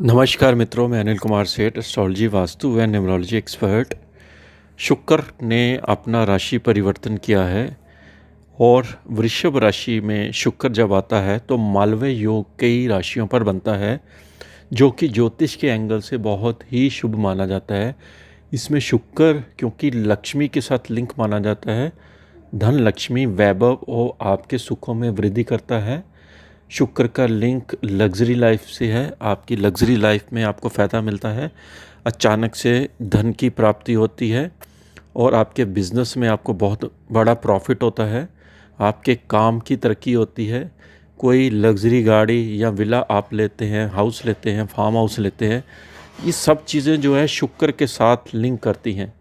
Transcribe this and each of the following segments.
नमस्कार मित्रों, मैं अनिल कुमार सेठ, एस्ट्रोलॉजी, वास्तु व न्यूमरोलॉजी एक्सपर्ट। शुक्र ने अपना राशि परिवर्तन किया है और वृषभ राशि में शुक्र जब आता है तो मालव्य योग कई राशियों पर बनता है, जो कि ज्योतिष के एंगल से बहुत ही शुभ माना जाता है। इसमें शुक्र क्योंकि लक्ष्मी के साथ लिंक माना जाता है, धन लक्ष्मी वैभव और आपके सुखों में वृद्धि करता है। शुक्र का लिंक लग्जरी लाइफ से है, आपकी लग्जरी लाइफ में आपको फ़ायदा मिलता है, अचानक से धन की प्राप्ति होती है और आपके बिज़नेस में आपको बहुत बड़ा प्रॉफिट होता है, आपके काम की तरक्की होती है। कोई लग्जरी गाड़ी या विला आप लेते हैं, हाउस लेते हैं, फार्म हाउस लेते हैं, ये सब चीज़ें जो है शुक्र के साथ लिंक करती हैं।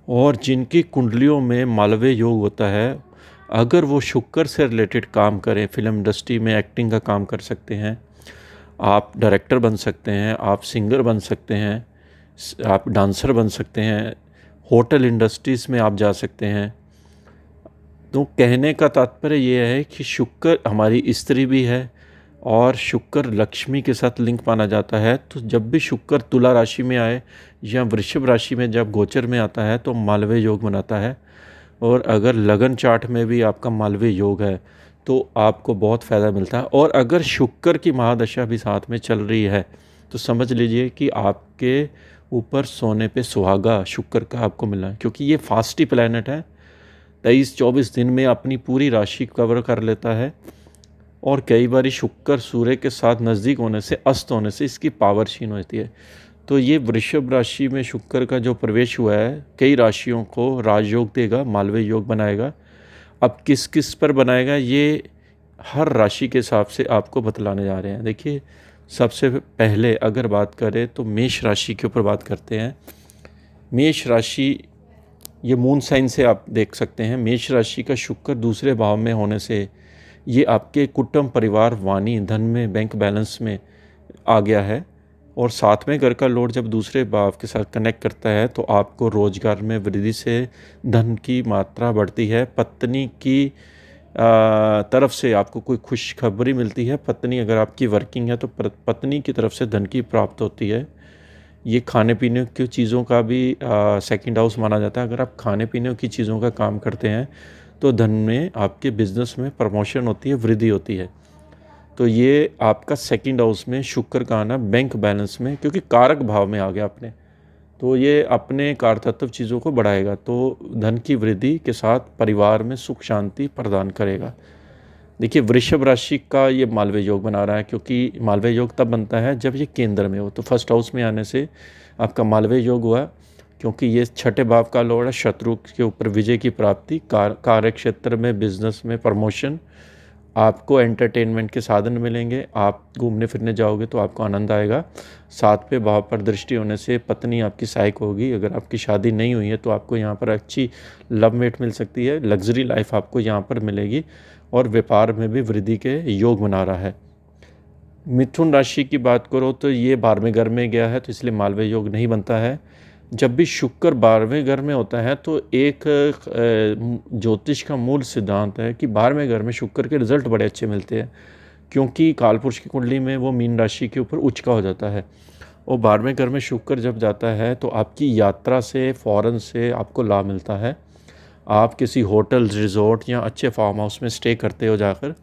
और जिनकी कुंडलियों में मालव्य योग होता है, अगर वो शुक्र से रिलेटेड काम करें, फिल्म इंडस्ट्री में एक्टिंग का काम कर सकते हैं, आप डायरेक्टर बन सकते हैं, आप सिंगर बन सकते हैं, आप डांसर बन सकते हैं, होटल इंडस्ट्रीज़ में आप जा सकते हैं। तो कहने का तात्पर्य ये है कि शुक्र हमारी स्त्री भी है और शुक्र लक्ष्मी के साथ लिंक माना जाता है। तो जब भी शुक्र तुला राशि में आए या वृषभ राशि में जब गोचर में आता है तो मालव्य योग बनाता है। और अगर लगन चार्ट में भी आपका मालव्य योग है तो आपको बहुत फ़ायदा मिलता है। और अगर शुक्र की महादशा भी साथ में चल रही है तो समझ लीजिए कि आपके ऊपर सोने पे सुहागा शुक्र का आपको मिला है, क्योंकि ये फास्टी प्लैनेट है। 23-24 दिन में अपनी पूरी राशि कवर कर लेता है। और कई बार शुक्र सूर्य के साथ नज़दीक होने से, अस्त होने से इसकी पावर क्षीण होती है। तो ये वृषभ राशि में शुक्र का जो प्रवेश हुआ है कई राशियों को राजयोग देगा, मालव्य योग बनाएगा। अब किस किस पर बनाएगा ये हर राशि के हिसाब से आपको बतलाने जा रहे हैं। देखिए, सबसे पहले अगर बात करें तो मेष राशि के ऊपर बात करते हैं। मेष राशि, ये मून साइन से आप देख सकते हैं, मेष राशि का शुक्र दूसरे भाव में होने से ये आपके कुटुंब, परिवार, वाणी, धन में, बैंक बैलेंस में आ गया है। और साथ में घर का लॉर्ड जब दूसरे भाव के साथ कनेक्ट करता है तो आपको रोजगार में वृद्धि से धन की मात्रा बढ़ती है। पत्नी की तरफ से आपको कोई खुशखबरी मिलती है। पत्नी अगर आपकी वर्किंग है तो पत्नी की तरफ से धन की प्राप्त होती है। ये खाने पीने की चीज़ों का भी सेकंड हाउस माना जाता है। अगर आप खाने पीने की चीज़ों का काम करते हैं तो धन में, आपके बिजनेस में प्रमोशन होती है, वृद्धि होती है। तो ये आपका सेकंड हाउस में शुक्र का आना बैंक बैलेंस में, क्योंकि कारक भाव में आ गया अपने, तो ये अपने कारतत्व चीज़ों को बढ़ाएगा। तो धन की वृद्धि के साथ परिवार में सुख शांति प्रदान करेगा। देखिए, वृषभ राशि का ये मालव्य योग बना रहा है, क्योंकि मालव्य योग तब बनता है जब ये केंद्र में हो। तो फर्स्ट हाउस में आने से आपका मालव्य योग हुआ, क्योंकि ये छठे भाव का लॉर्ड है। शत्रु के ऊपर विजय की प्राप्ति, कार्य क्षेत्र में, बिजनेस में प्रमोशन, आपको एंटरटेनमेंट के साधन मिलेंगे, आप घूमने फिरने जाओगे तो आपको आनंद आएगा। सातवें भाव पर दृष्टि होने से पत्नी आपकी सहायक होगी। अगर आपकी शादी नहीं हुई है तो आपको यहाँ पर अच्छी लवमेट मिल सकती है, लग्जरी लाइफ आपको यहाँ पर मिलेगी। और व्यापार में भी वृद्धि के योग बना रहा है। मिथुन राशि की बात करो तो ये 12वें घर में गया है, तो इसलिए मालव्य योग नहीं बनता है। जब भी शुक्र 12वें घर में होता है तो एक ज्योतिष का मूल सिद्धांत है कि 12वें घर में शुक्र के रिजल्ट बड़े अच्छे मिलते हैं, क्योंकि कालपुरुष की कुंडली में वो मीन राशि के ऊपर उच्च का हो जाता है। और 12वें घर में शुक्र जब जाता है तो आपकी यात्रा से, फॉरेन से आपको लाभ मिलता है। आप किसी होटल, रिजॉर्ट या अच्छे फार्म हाउस में स्टे करते हो जाकर।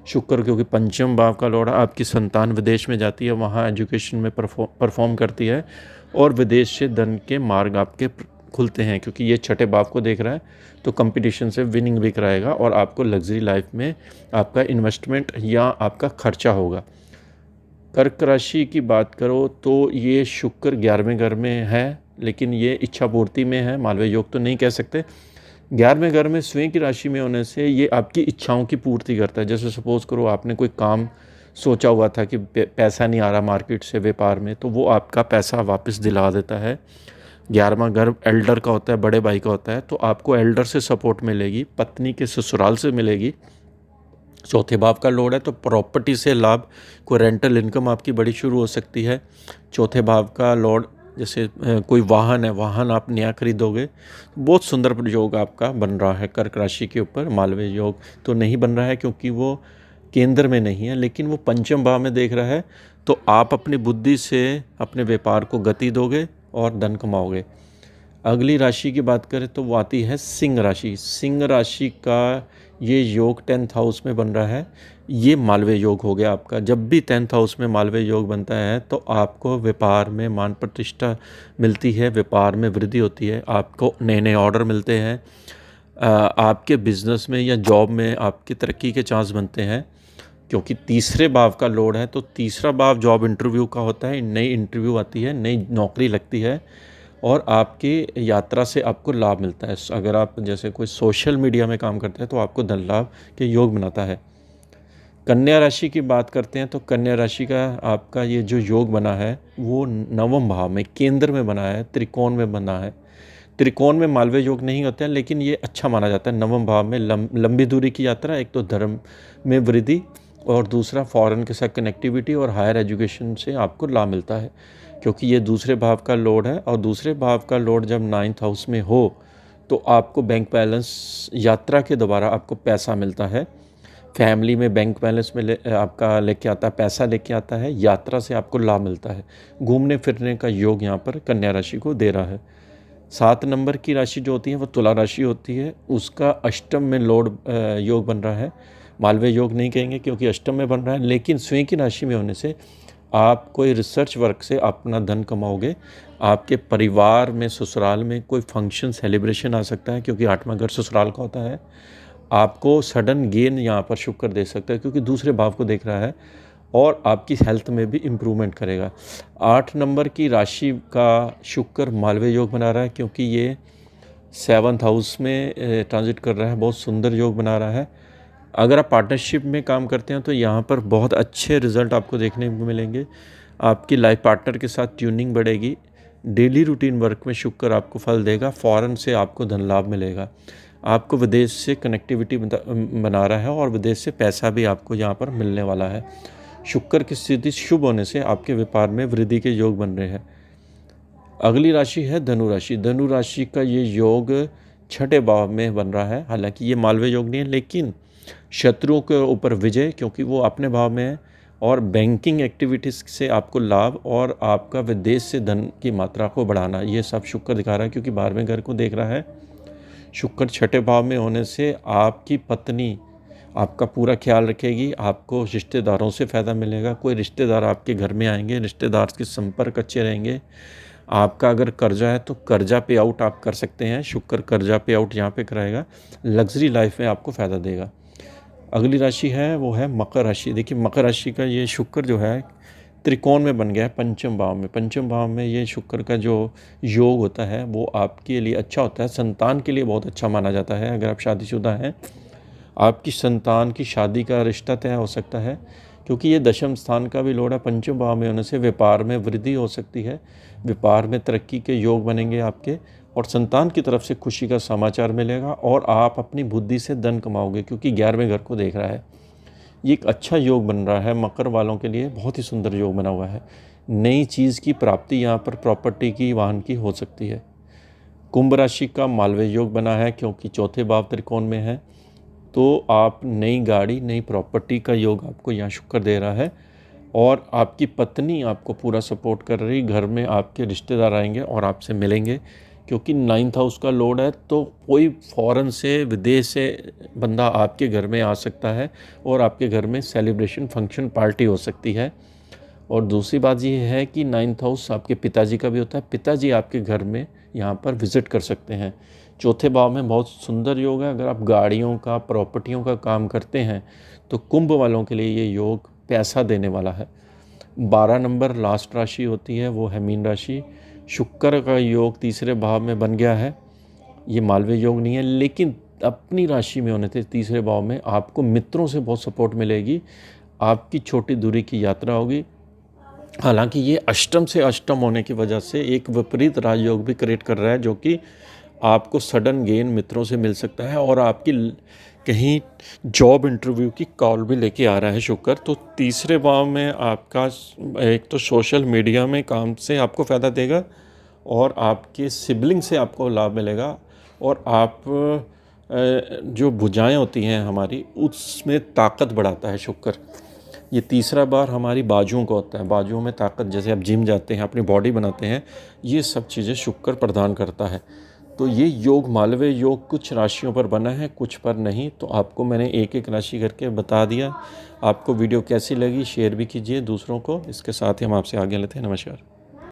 शुक्र क्योंकि पंचम भाव का लॉर्ड, आपकी संतान विदेश में जाती है, वहाँ एजुकेशन में परफॉर्म करती है और विदेश से धन के मार्ग आपके खुलते हैं, क्योंकि ये छठे भाव को देख रहा है। तो कंपटीशन से विनिंग भी कराएगा और आपको लग्जरी लाइफ में आपका इन्वेस्टमेंट या आपका खर्चा होगा। कर्क राशि की बात करो तो ये शुक्र 11वें घर में है, लेकिन ये इच्छा पूर्ति में है, मालव्य योग तो नहीं कह सकते। 11वें घर में स्वयं की राशि में होने से ये आपकी इच्छाओं की पूर्ति करता है। जैसे सपोज करो आपने कोई काम सोचा हुआ था कि पैसा नहीं आ रहा मार्केट से, व्यापार में, तो वो आपका पैसा वापस दिला देता है। 11वां घर एल्डर का होता है, बड़े भाई का होता है, तो आपको एल्डर से सपोर्ट मिलेगी, पत्नी के ससुराल से मिलेगी। चौथे भाव का लॉर्ड है तो प्रॉपर्टी से लाभ, कोई रेंटल इनकम आपकी बड़ी शुरू हो सकती है। चौथे भाव का लॉर्ड, जैसे कोई वाहन है, वाहन आप नया खरीदोगे। बहुत सुंदर योग आपका बन रहा है कर्क राशि के ऊपर। मालव्य योग तो नहीं बन रहा है क्योंकि वो केंद्र में नहीं है, लेकिन वो पंचम भाव में देख रहा है, तो आप अपनी बुद्धि से अपने व्यापार को गति दोगे और धन कमाओगे। अगली राशि की बात करें तो वो आती है सिंह राशि। सिंह राशि का ये योग 10th हाउस में बन रहा है। ये मालवीय योग हो गया आपका। जब भी 10th हाउस में मालवीय योग बनता है तो आपको व्यापार में मान प्रतिष्ठा मिलती है, व्यापार में वृद्धि होती है, आपको नए नए ऑर्डर मिलते हैं, आपके बिजनेस में या जॉब में आपकी तरक्की के चांस बनते हैं। क्योंकि तीसरे भाव का लोड है तो तीसरा भाव जॉब इंटरव्यू का होता है, नई इंटरव्यू आती है, नई नौकरी लगती है और आपकी यात्रा से आपको लाभ मिलता है। अगर आप जैसे कोई सोशल मीडिया में काम करते हैं तो आपको धन लाभ के योग बनाता है। कन्या राशि की बात करते हैं तो कन्या राशि का आपका ये जो योग बना है वो नवम भाव में केंद्र में बना है, त्रिकोण में बना है। त्रिकोण में मालवीय योग नहीं होता है लेकिन ये अच्छा माना जाता है। नवम भाव में लंबी दूरी की यात्रा, एक तो धर्म में वृद्धि और दूसरा फॉरेन के साथ कनेक्टिविटी और हायर एजुकेशन से आपको लाभ मिलता है। क्योंकि ये दूसरे भाव का लोड है और दूसरे भाव का लोड जब 9th हाउस में हो तो आपको बैंक बैलेंस, यात्रा के द्वारा आपको पैसा मिलता है। फैमिली में बैंक बैलेंस में आपका लेके आता है, पैसा लेके आता है, यात्रा से आपको लाभ मिलता है। घूमने फिरने का योग यहाँ पर कन्या राशि को दे रहा है। 7 नंबर की राशि जो होती है वो तुला राशि होती है। उसका अष्टम में लोड योग बन रहा है। मालवीय योग नहीं कहेंगे क्योंकि अष्टम में बन रहा है, लेकिन स्वयं की राशि में होने से आप कोई रिसर्च वर्क से अपना धन कमाओगे। आपके परिवार में, ससुराल में कोई फंक्शन सेलिब्रेशन आ सकता है क्योंकि 8वां घर ससुराल का होता है। आपको सडन गेन यहाँ पर शुक्र दे सकता है क्योंकि दूसरे भाव को देख रहा है और आपकी हेल्थ में भी इम्प्रूवमेंट करेगा। 8 नंबर की राशि का शुक्र मालवीय योग बना रहा है क्योंकि ये 7th हाउस में ट्रांजिट कर रहा है, बहुत सुंदर योग बना रहा है। अगर आप पार्टनरशिप में काम करते हैं तो यहाँ पर बहुत अच्छे रिजल्ट आपको देखने को मिलेंगे। आपकी लाइफ पार्टनर के साथ ट्यूनिंग बढ़ेगी। डेली रूटीन वर्क में शुक्र आपको फल देगा। फॉरेन से आपको धन लाभ मिलेगा। आपको विदेश से कनेक्टिविटी बना रहा है और विदेश से पैसा भी आपको यहाँ पर मिलने वाला है। शुक्र की स्थिति शुभ होने से आपके व्यापार में वृद्धि के योग बन रहे हैं। अगली राशि है धनु राशि। धनु राशि का ये योग 6ठे भाव में बन रहा है। हालांकि ये मालवीय योग नहीं है लेकिन शत्रुओं के ऊपर विजय, क्योंकि वो अपने भाव में है, और बैंकिंग एक्टिविटीज़ से आपको लाभ और आपका विदेश से धन की मात्रा को बढ़ाना, ये सब शुक्र दिखा रहा है क्योंकि 12वें घर को देख रहा है। शुक्र 6ठे भाव में होने से आपकी पत्नी आपका पूरा ख्याल रखेगी। आपको रिश्तेदारों से फ़ायदा मिलेगा। कोई रिश्तेदार आपके घर में आएंगे, रिश्तेदार के संपर्क अच्छे रहेंगे। आपका अगर कर्जा है तो कर्जा पे आउट आप कर सकते हैं। शुक्र कर्जा पे आउट यहाँ पे कराएगा। लग्जरी लाइफ में आपको फ़ायदा देगा। अगली राशि है वो है मकर राशि। देखिए मकर राशि का ये शुक्र जो है त्रिकोण में बन गया है पंचम भाव में। पंचम भाव में ये शुक्र का जो योग होता है वो आपके लिए अच्छा होता है। संतान के लिए बहुत अच्छा माना जाता है। अगर आप शादीशुदा हैं, आपकी संतान की शादी का रिश्ता तय हो सकता है क्योंकि ये दशम स्थान का भी लोड है। पंचम भाव में होने से व्यापार में वृद्धि हो सकती है। व्यापार में तरक्की के योग बनेंगे आपके और संतान की तरफ से खुशी का समाचार मिलेगा और आप अपनी बुद्धि से धन कमाओगे क्योंकि 11वें घर को देख रहा है। ये एक अच्छा योग बन रहा है मकर वालों के लिए, बहुत ही सुंदर योग बना हुआ है। नई चीज़ की प्राप्ति यहाँ पर प्रॉपर्टी की, वाहन की हो सकती है। कुंभ राशि का मालवीय योग बना है क्योंकि 4थे भाव त्रिकोण में है, तो आप नई गाड़ी, नई प्रॉपर्टी का योग आपको यहाँ शुक्र दे रहा है और आपकी पत्नी आपको पूरा सपोर्ट कर रही। घर में आपके रिश्तेदार आएंगे और आपसे मिलेंगे क्योंकि 9th हाउस का लोड है, तो कोई फॉरेन से, विदेश से बंदा आपके घर में आ सकता है और आपके घर में सेलिब्रेशन, फंक्शन, पार्टी हो सकती है। और दूसरी बात ये है कि 9th हाउस आपके पिताजी का भी होता है। पिताजी आपके घर में यहाँ पर विज़िट कर सकते हैं। 4थे भाव में बहुत सुंदर योग है। अगर आप गाड़ियों का, प्रॉपर्टियों का काम करते हैं तो कुंभ वालों के लिए ये योग पैसा देने वाला है। 12 नंबर लास्ट राशि होती है वो है मीन राशि। शुक्र का योग 3रे भाव में बन गया है। ये मालवीय योग नहीं है लेकिन अपनी राशि में होने से 3रे भाव में आपको मित्रों से बहुत सपोर्ट मिलेगी। आपकी छोटी दूरी की यात्रा होगी। हालांकि ये अष्टम से अष्टम होने की वजह से एक विपरीत राजयोग भी क्रिएट कर रहा है जो कि आपको सडन गेन मित्रों से मिल सकता है और आपकी कहीं जॉब इंटरव्यू की कॉल भी लेके आ रहा है शुक्र। तो 3रे भाव में आपका एक तो सोशल मीडिया में काम से आपको फ़ायदा देगा और आपके सिबलिंग से आपको लाभ मिलेगा और आप जो भुजाएं होती हैं हमारी, उसमें ताकत बढ़ाता है शुक्र। ये तीसरा बार हमारी बाजुओं का होता है। बाजुओं में ताकत, जैसे आप जिम जाते हैं, अपनी बॉडी बनाते हैं, ये सब चीज़ें शुक्र प्रदान करता है। तो ये योग, मालवीय योग कुछ राशियों पर बना है, कुछ पर नहीं। तो आपको मैंने एक एक राशि करके बता दिया। आपको वीडियो कैसी लगी शेयर भी कीजिए दूसरों को। इसके साथ ही हम आपसे आगे लेते हैं। नमस्कार।